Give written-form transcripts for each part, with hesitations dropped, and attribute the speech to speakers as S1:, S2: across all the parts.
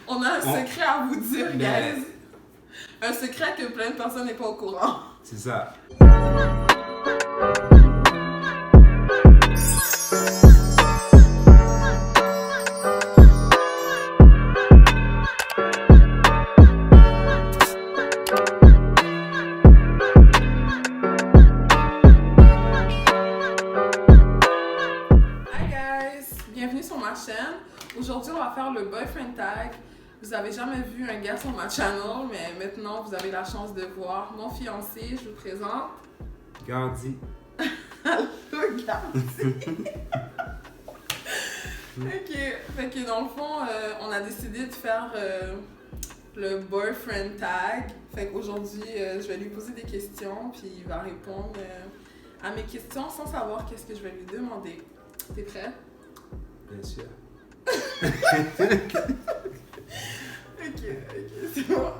S1: On a un secret à vous dire,
S2: Ben-
S1: guys. Un secret que plein de personnes n'est pas au courant.
S2: C'est ça.
S1: Hi guys, bienvenue sur ma chaîne. Aujourd'hui, on va faire le boyfriend tag. Vous avez jamais vu un gars sur ma channel, mais maintenant vous avez la chance de voir mon fiancé. Je vous présente.
S2: Gardi.
S1: Le gars. Ok, fait que dans le fond, on a décidé de faire le boyfriend tag. Fait qu'aujourd'hui, je vais lui poser des questions, puis il va répondre à mes questions sans savoir qu'est-ce que je vais lui demander. T'es prêt?
S2: Bien sûr.
S1: Ok, c'est bon.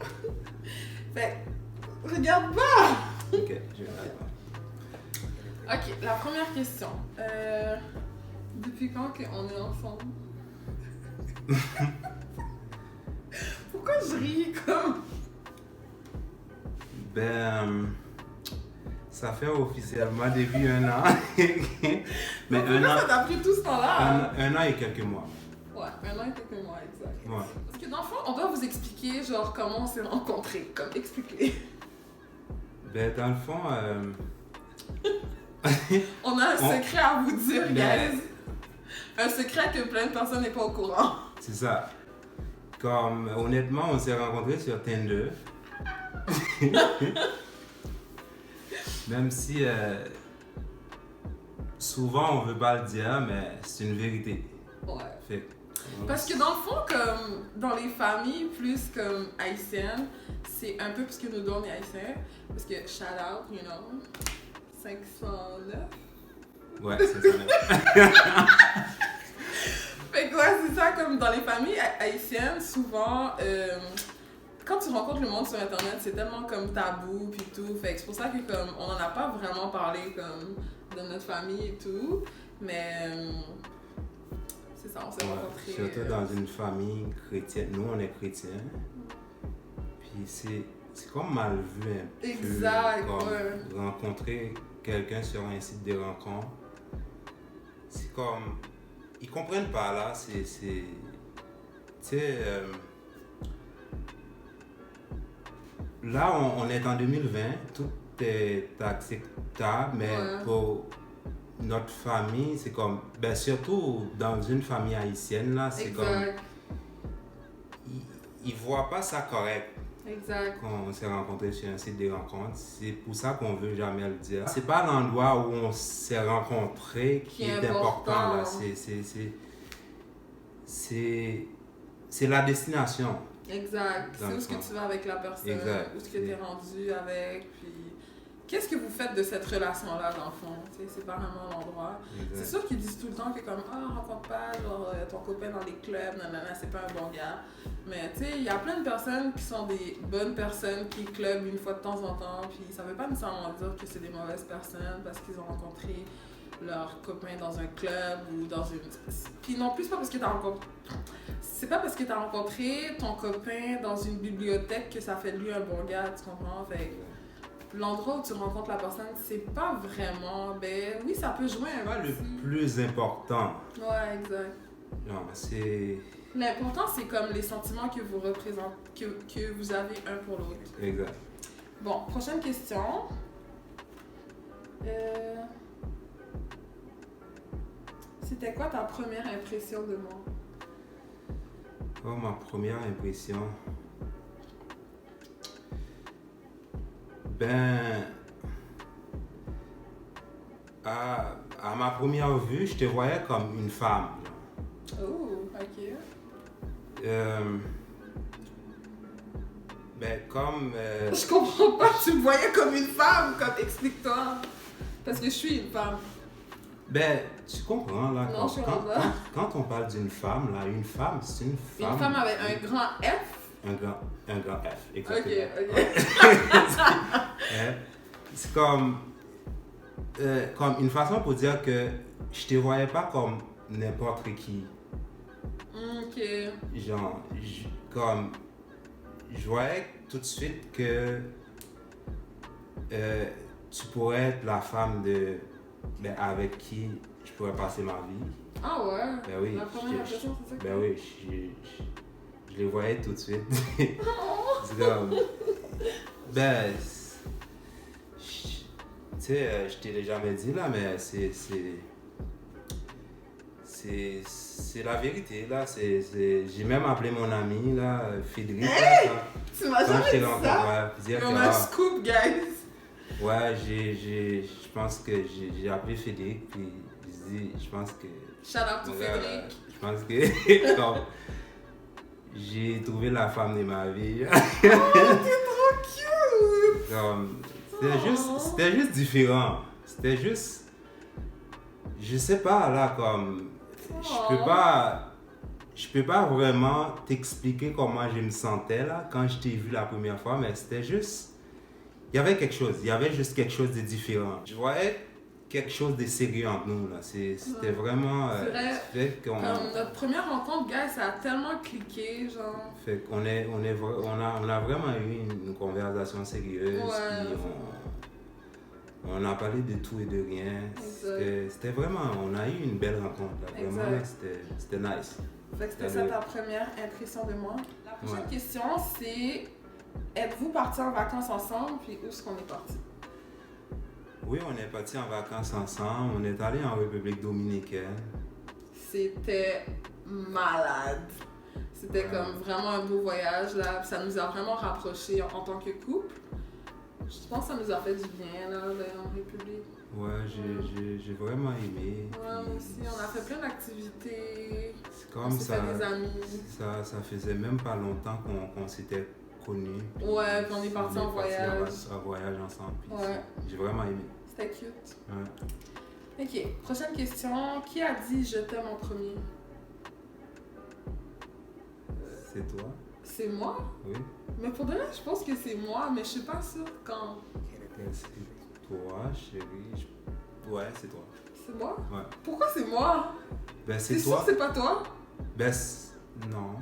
S1: Fait regarde pas!
S2: Ok, je vais répondre.
S1: Ok, la première question. Depuis quand qu'on est ensemble? Pourquoi je ris comme...
S2: Ça fait officiellement depuis un an. Mais un
S1: Pourquoi
S2: an,
S1: ça t'a pris tout ce temps-là?
S2: un an et quelques mois.
S1: Ouais, un an et quelques mois, exact.
S2: Ouais.
S1: Parce que dans le fond, on doit vous expliquer genre comment on s'est rencontrés. Comme, expliquez.
S2: Dans le fond,
S1: On a un secret à vous dire,
S2: Ben-
S1: guys. Un secret que plein de personnes n'est pas au courant.
S2: c'est ça. Comme, honnêtement, on s'est rencontrés sur Tinder. Même si souvent on veut pas le dire, mais c'est une vérité.
S1: Ouais.
S2: Fait,
S1: Parce que dans le fond, comme dans les familles plus comme haïtiennes, c'est un peu parce que nous deux on est haïtiens. Parce que shout out, you know, 509.
S2: ouais, c'est ça.
S1: Fait que ouais, c'est ça, comme dans les familles haïtiennes, souvent, quand tu rencontres le monde sur internet, c'est tellement comme tabou puis tout. Fait que c'est pour ça que comme on en a pas vraiment parlé comme de notre famille et tout. Mais c'est ça, on s'est
S2: Ouais,
S1: rencontrés.
S2: surtout dans une famille chrétienne. Nous, on est chrétiens. Puis c'est comme mal vu un peu.
S1: Exact,
S2: Comme
S1: ouais.
S2: rencontrer quelqu'un sur un site de rencontre. C'est comme. Ils comprennent pas là. Tu sais. Là, on est en 2020. Tout est acceptable. Mais
S1: Ouais.
S2: pour notre famille, c'est comme. Surtout dans une famille haïtienne, là, c'est comme.
S1: Exact,
S2: Ils voient pas ça correct
S1: exact.
S2: quand on s'est rencontrés sur un site de rencontre. C'est pour ça qu'on veut jamais le dire. C'est pas l'endroit où on s'est rencontrés qui est important là. C'est la destination.
S1: Exact.
S2: Dans
S1: C'est
S2: le
S1: où est-ce que
S2: fond.
S1: tu vas avec la personne,
S2: Exact.
S1: où est-ce que tu es rendu avec, puis qu'est-ce que vous faites de cette relation-là dans le fond? Tu sais, c'est pas vraiment l'endroit. C'est sûr qu'ils disent tout le temps que comme rencontre pas genre ton copain dans les clubs, nanana, c'est pas un bon gars. Mais tu sais, il y a plein de personnes qui sont des bonnes personnes qui clubent une fois de temps en temps, puis ça veut pas nécessairement dire que c'est des mauvaises personnes parce qu'ils ont rencontré leur copain dans un club ou dans une... Puis non plus, c'est pas parce que t'as rencontré... C'est pas parce que t'as rencontré ton copain dans une bibliothèque que ça fait de lui un bon gars, tu comprends? Fait que l'endroit où tu rencontres la personne, c'est pas vraiment... Ben oui, ça peut jouer
S2: C'est
S1: un
S2: pas le
S1: petit...
S2: plus important.
S1: Ouais, exact.
S2: Non, c'est.
S1: L'important, c'est comme les sentiments que vous représentez, que vous avez un pour l'autre.
S2: Exact.
S1: Bon, prochaine question. C'était quoi ta première impression de moi?
S2: Oh, ma première impression. À ma première vue, je te voyais comme une femme.
S1: Oh, ok.
S2: Comme.
S1: Je comprends pas, tu me voyais comme une femme, comme explique-toi. Parce que je suis une femme.
S2: Tu comprends là.
S1: Non, je suis là.
S2: Quand on parle d'une femme, là, une femme, c'est une femme.
S1: Une femme avec un grand F?
S2: Un grand F,
S1: Ok,
S2: exactement.
S1: ok.
S2: C'est comme une façon pour dire que je te voyais pas comme n'importe qui.
S1: Ok.
S2: Genre, comme, je voyais tout de suite que tu pourrais être la femme avec qui je pourrais passer ma vie.
S1: Ah ouais?
S2: Ben oui.
S1: La première impression, c'est ça que
S2: Ben oui, je les voyais tout de suite. C'est comme, ben, tu sais, je t'ai jamais dit là, mais c'est la vérité là. J'ai même appelé mon ami là, Fédéric. Là,
S1: tu m'as jamais dit ça? On a scoop, guys.
S2: Ouais, je pense que j'ai appelé Fédéric, puis je pense que...
S1: Shout out to Fédéric.
S2: Je pense que comme, j'ai trouvé la femme de ma vie.
S1: Oh, t'es trop cute!
S2: Comme, c'était juste différent. C'était juste... Je sais pas, là, comme... Je peux pas vraiment t'expliquer comment je me sentais, là, quand je t'ai vu la première fois, mais c'était juste... Il y avait juste quelque chose de différent. Je voyais quelque chose de sérieux entre nous, là. C'était vraiment...
S1: C'est vrai. Comme notre première rencontre, gars, ça a tellement cliqué, genre...
S2: Fait qu'on on a vraiment eu une conversation sérieuse,
S1: ouais,
S2: puis on a parlé de tout et de rien. C'était vraiment... On a eu une belle rencontre, là. Vraiment, c'était nice.
S1: Fait que c'était ça ta première impression de moi. La prochaine question, c'est... Êtes-vous partis en vacances ensemble, puis où est-ce qu'on est parti?
S2: Oui, on est partis en vacances ensemble. On est allé en République dominicaine.
S1: C'était malade. C'était comme vraiment un beau voyage, là. Ça nous a vraiment rapprochés en tant que couple. Je pense que ça nous a fait du bien, là, en République.
S2: Ouais, j'ai vraiment aimé.
S1: Ouais, moi aussi. On a fait plein d'activités.
S2: C'est comme ça.
S1: On s'est fait des amis.
S2: Ça faisait même pas longtemps qu'on s'était connus.
S1: Ouais, puis on est partis en voyage.
S2: Un voyage ensemble.
S1: Ouais.
S2: J'ai vraiment aimé.
S1: C'était cute.
S2: Ouais.
S1: Ok, prochaine question. Qui a dit je t'aime en premier?
S2: C'est toi?
S1: C'est moi?
S2: Oui.
S1: Mais pour de vrai, je pense que c'est moi, mais je suis pas sûre quand.
S2: C'est toi, chérie. Ouais, c'est toi.
S1: C'est moi?
S2: Ouais.
S1: Pourquoi c'est moi?
S2: Ben, c'est
S1: toi.
S2: sûr
S1: que c'est pas toi?
S2: Ben, non.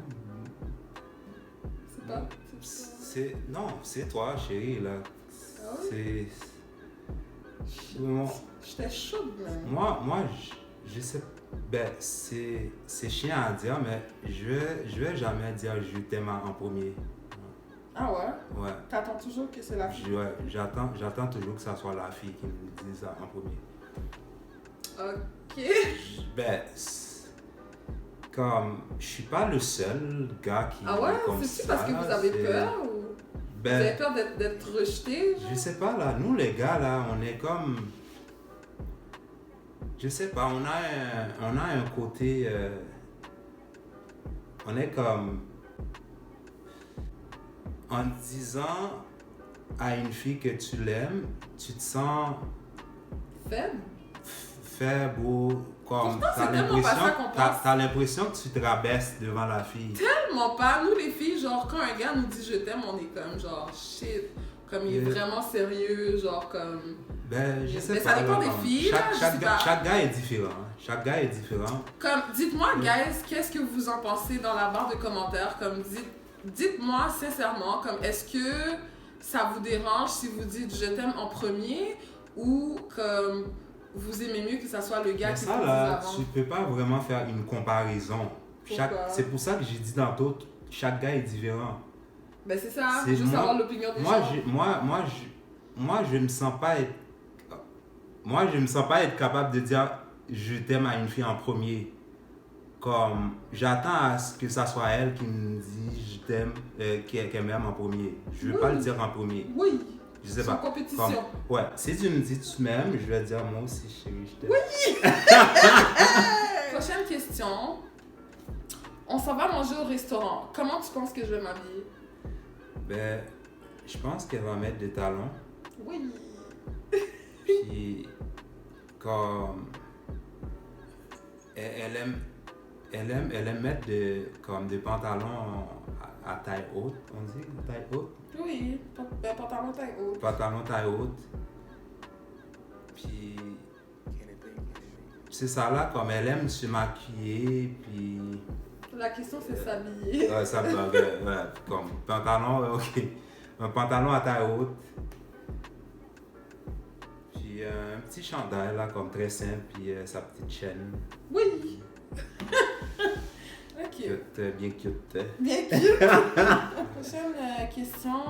S1: C'est pas?
S2: Non, c'est toi, chérie, là.
S1: Ah oui? J'étais chaude, même.
S2: Moi, je sais. Ben, c'est chiant à dire, mais je vais jamais dire je t'aime en premier.
S1: Ah ouais?
S2: Ouais.
S1: T'attends toujours que c'est la fille?
S2: Ouais, j'attends toujours que ça soit la fille qui me dise ça en premier.
S1: Ok.
S2: Ben, comme, je suis pas le seul gars qui
S1: ah ouais?
S2: est comme ça.
S1: C'est-tu parce que vous avez peur ou...
S2: Ben,
S1: vous avez peur d'être rejeté?
S2: Je sais pas, là. Nous, les gars, là, on est comme... Je sais pas, on a un côté... on est comme... En disant à une fille que tu l'aimes, tu te sens... Faible ou... Comme, t'as l'impression que tu te rabaisses devant la fille.
S1: Tellement pas. Nous, les filles, genre, quand un gars nous dit je t'aime, on est comme genre shit. Comme il est vraiment sérieux, genre comme...
S2: Ben, je sais pas.
S1: Mais ça dépend des filles,
S2: chaque gars est différent. Chaque gars est différent.
S1: Comme, dites-moi, guys, qu'est-ce que vous en pensez dans la barre de commentaires? Comme, dites-moi sincèrement, comme, est-ce que ça vous dérange si vous dites je t'aime en premier ou comme... Vous aimez mieux que ça soit le gars qui vous dit avant?
S2: Tu peux pas vraiment faire une comparaison. C'est pour ça que j'ai dit tantôt, chaque gars est différent.
S1: Ben c'est ça, juste avoir l'opinion des gens.
S2: Moi, je me sens pas être capable de dire je t'aime à une fille en premier. Comme, j'attends à ce que ça soit elle qui me dit je t'aime, qu'elle m'aime en premier. Je veux pas le dire en premier.
S1: Oui.
S2: Je sais pas.
S1: Compétition.
S2: Comme, ouais, si tu me dis tu m'aimes, je vais dire moi aussi chérie, je t'aime.
S1: Oui! Prochaine question. On s'en va manger au restaurant. Comment tu penses que je vais m'habiller?
S2: Ben, je pense qu'elle va mettre des talons.
S1: Oui.
S2: Puis, comme... Elle aime mettre des pantalons à taille haute, on dit, taille haute?
S1: Oui, pantalon taille haute.
S2: Pantalon taille haute. Puis, c'est ça là, comme elle aime se maquiller, puis
S1: La question, c'est s'habiller.
S2: Ouais, ça me ouais, comme pantalon, ok. Un pantalon à taille haute. Puis un petit chandail, là, comme très simple, puis sa petite chaîne.
S1: Oui! Ok.
S2: Cute, bien cute.
S1: Bien cute! Prochaine question.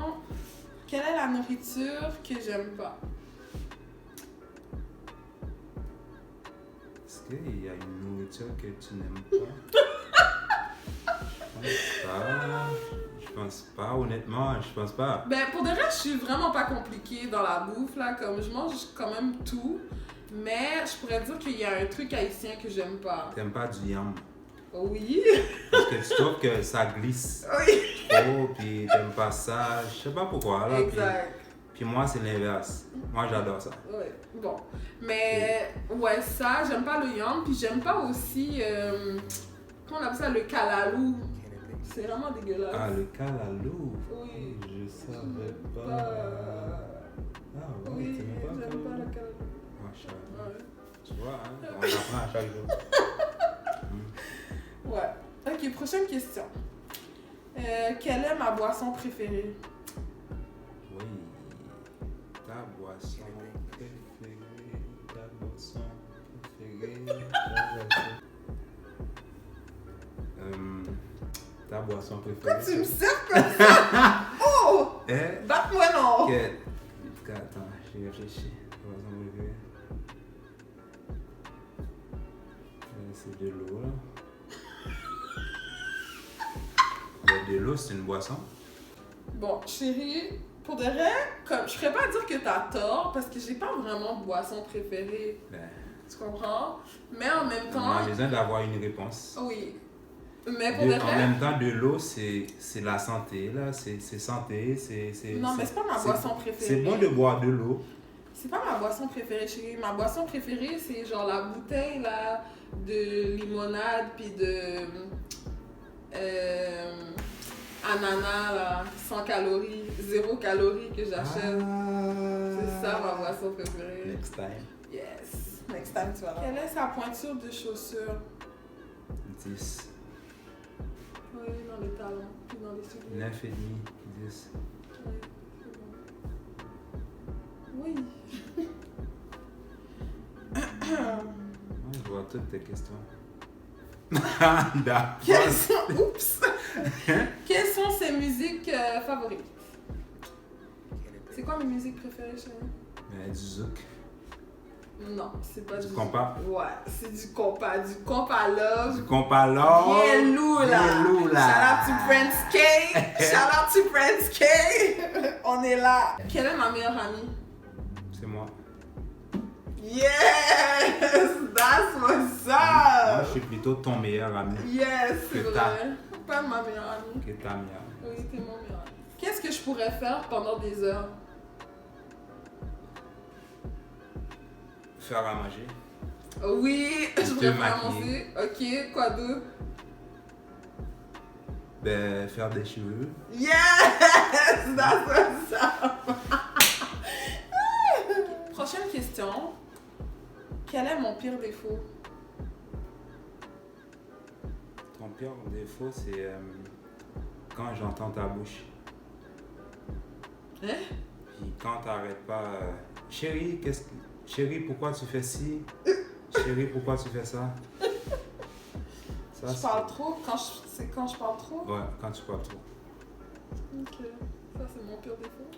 S1: Quelle est la nourriture que j'aime pas?
S2: Est-ce qu'il y a une nourriture que tu n'aimes pas? Je pense pas, honnêtement, je pense pas.
S1: Ben, pour de vrai, je suis vraiment pas compliquée dans la bouffe, là. Comme je mange quand même tout. Mais je pourrais dire qu'il y a un truc haïtien que j'aime pas.
S2: T'aimes pas du yam?
S1: Oui.
S2: Parce que tu trouves que ça glisse
S1: Oui.
S2: trop, puis t'aimes pas ça. Je sais pas pourquoi, là.
S1: Exact.
S2: Puis moi, c'est l'inverse. Moi, j'adore ça.
S1: Ouais, bon. Mais, ouais, ça, j'aime pas le yam. Puis j'aime pas aussi, comment on appelle ça, le kalalou. C'est vraiment dégueulasse.
S2: Ah, le kalalou.
S1: Oui.
S2: Je savais pas. Ah, ouais,
S1: Oui,
S2: t'aimes pas
S1: j'aime pas le kalalou.
S2: Machallah.
S1: Ouais.
S2: Tu vois, hein, on apprend à chaque jour.
S1: Ouais. Ok, prochaine question. Quelle est ma boisson préférée?
S2: Oui. Ta boisson préférée. Ta boisson préférée. Ta boisson préférée.
S1: Pourquoi tu me sers comme ça? Oh!
S2: Eh?
S1: Batte-moi non!
S2: Attends, j'ai réfléchi. Ta boisson préférée. C'est de l'eau, là. De l'eau, c'est une boisson?
S1: Bon, chérie, pour de vrai, comme, je ferais pas dire que t'as tort, parce que j'ai pas vraiment de boisson préférée.
S2: Ben,
S1: Tu comprends? Mais en même
S2: on
S1: temps...
S2: a besoin d'avoir une réponse.
S1: Oui. Mais pour de
S2: En
S1: vrai...
S2: même temps, de l'eau, c'est la santé, là. C'est santé,
S1: Non, mais c'est pas ma boisson préférée.
S2: C'est bon de boire de l'eau.
S1: C'est pas ma boisson préférée, chérie. Ma boisson préférée, c'est genre la bouteille, là, de limonade, puis de... ananas, là, 100 calories, 0 calories que j'achète. C'est ça ma boisson préférée.
S2: Next time.
S1: Yes. Next time, tu vas là. Quelle est sa pointure de chaussure?
S2: 10.
S1: Oui, dans les talons, puis dans les souliers.
S2: 9,5, 10.
S1: Oui, c'est bon. Oui.
S2: Moi, je vois toutes tes questions. D'accord.
S1: Oups! Quelles sont ses musiques favorites? C'est quoi mes musiques préférées, chérie?
S2: Du zouk.
S1: Non, c'est pas
S2: Du compas.
S1: Ouais, c'est du compas. Du compas love.
S2: Du compas love.
S1: Bien lourd là.
S2: Bien lourd là.
S1: Shout out to Prince K. Shout out to Prince K. On est là. Quelle est ma meilleure amie?
S2: C'est moi.
S1: Yes! That's what's
S2: Moi,
S1: up!
S2: je suis plutôt ton meilleur ami
S1: Yes, c'est
S2: Que
S1: vrai. Pas ma meilleure amie.
S2: que ta meilleure.
S1: Oui, t'es mon meilleur ami. Qu'est-ce que je pourrais faire pendant des heures?
S2: Faire à manger.
S1: Oui, je
S2: Te
S1: pourrais faire
S2: maquiller.
S1: manger. Ok, quoi d'autre?
S2: Ben, faire des cheveux.
S1: Yes! That's what's up! Prochaine question. Quel est mon pire défaut?
S2: Ton pire défaut, c'est quand j'entends ta bouche.
S1: Hein?
S2: Puis quand t'arrêtes pas, chérie, chérie, pourquoi tu fais ci? Chérie, pourquoi tu fais ça? Ça,
S1: Je parle trop? C'est quand je parle trop?
S2: Ouais, quand tu parles trop.
S1: Ok. Ça, c'est mon pire défaut.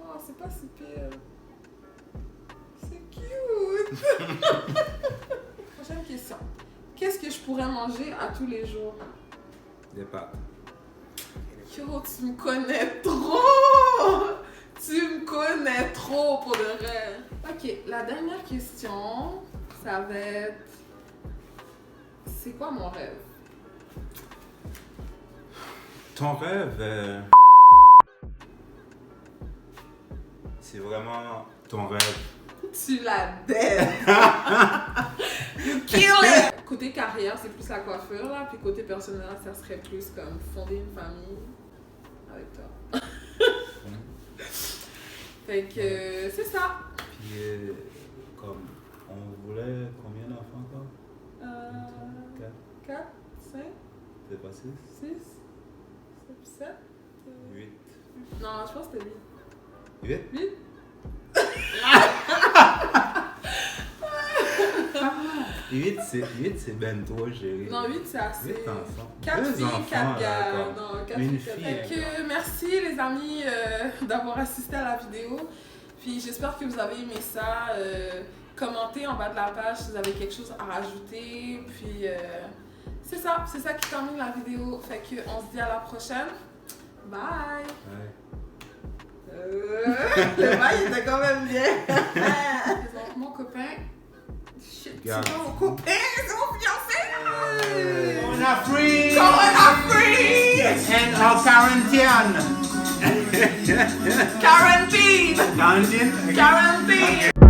S1: Oh, c'est pas si pire. C'est cute! Prochaine question. Qu'est-ce que je pourrais manger à tous les jours?
S2: Des pâtes.
S1: Yo, tu me connais trop! Tu me connais trop pour de vrai. Ok, la dernière question, ça va être... C'est quoi mon rêve?
S2: Ton rêve, c'est vraiment ton rêve.
S1: Tu la dead! You kill it! Côté carrière, c'est plus la coiffure, là. Puis côté personnel, ça serait plus comme fonder une famille avec toi. Fait que c'est ça.
S2: Puis, comme, on voulait combien d'enfants encore?
S1: 4, 5, 5,
S2: C'est pas 6?
S1: 6, 7,
S2: 8.
S1: Non, je pense que c'était 8.
S2: 8?
S1: 8?
S2: 8, c'est ben trop, chérie.
S1: Non, 8, c'est assez.
S2: 8 enfants.
S1: 4
S2: 2
S1: filles,
S2: enfants,
S1: 4 gars.
S2: là,
S1: Non, 4
S2: une
S1: filles,
S2: fille.
S1: 4 gars. Merci les amis d'avoir assisté à la vidéo. Puis j'espère que vous avez aimé ça. Commentez en bas de la page si vous avez quelque chose à rajouter. Puis c'est ça qui termine la vidéo. Fait que on se dit à la prochaine. Bye!
S2: Ouais.
S3: Le bail était quand même bien.
S1: Mon copain. Shit, c'est
S2: Regarde.
S1: pas mon copain, c'est mon fiancé!
S4: Corona free
S1: Corona free!
S4: and our quarantine.
S1: Quarantine!
S4: Quarantine.
S1: Quarantine!